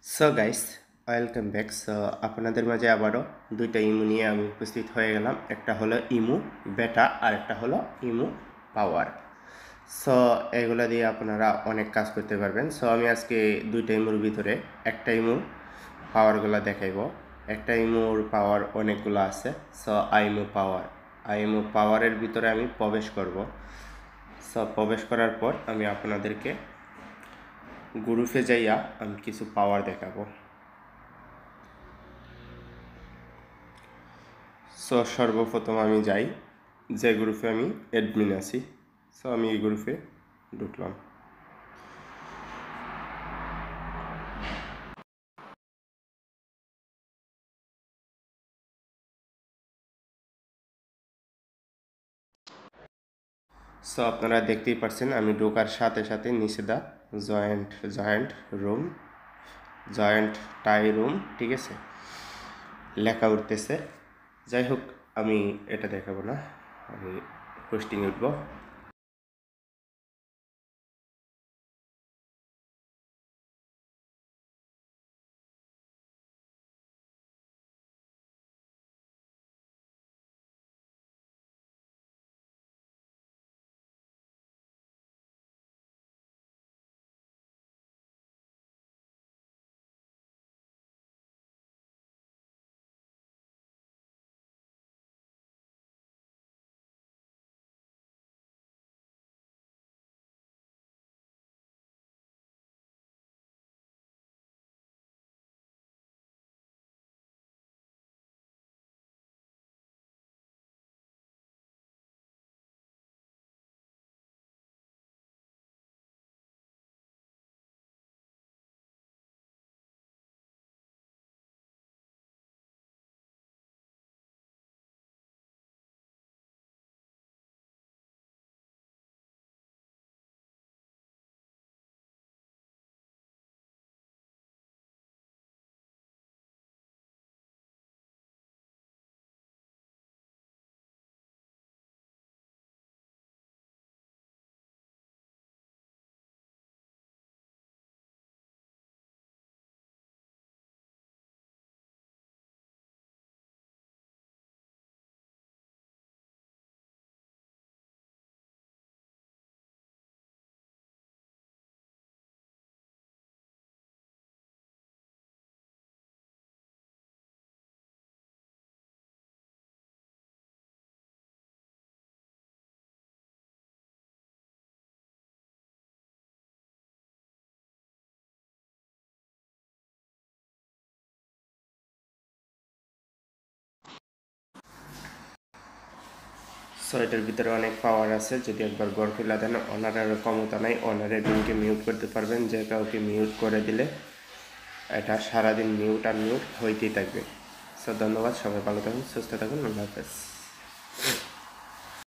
So guys, welcome back. So আপনাদের মাঝে আবারও দুইটা ইমু নিয়ে আমি উপস্থিত হয়ে গেলাম। একটা হলো ইমু বেটা আর একটা হলো ইমু পাওয়ার। সো এগুলা দিয়ে আপনারা অনেক কাজ করতে পারবেন। সো আমি আজকে দুইটা ইমুর ভিতরে একটা ইমুর পাওয়ারগুলো দেখাইব। একটা ইমুর পাওয়ার অনেকগুলো আছে। সো আইমু পাওয়ারের ভিতরে আমি প্রবেশ করব। সো প্রবেশ করার পর আমি আপনাদেরকে গ্রুপে যাইয়া আমি কিছু পাওয়ার দেখাবো। সো সর্বপ্রথম আমি যাই যে গ্রুপে আমি অ্যাডমিন আছি। সো আমি এই গ্রুপে ঢুকলাম। সো আপনারা দেখতেই পাচ্ছেন আমি ঢোকার সাথে সাথে নিচে দা জয়েন্ট রুম, জয়েন্ট টাই রুম, ঠিক আছে, লেখা উঠতেছে। যাই হোক, আমি এটা দেখাবো না, আমি হোস্টিং উঠবো। সো এটার ভিতরে অনেক পাওয়ার আছে। যদি একবার গড় ফেলা দেন, ওনারের ক্ষমতা নাই, ওনারের রুমকে মিউট করতে পারবেন। যে কাউকে মিউট করে দিলে এটা সারাদিন মিউট আর মিউট হইতেই থাকবে। সো ধন্যবাদ, সবাই ভালো থাকুন, সুস্থ থাকুন, আল্লাহ হাফেজ।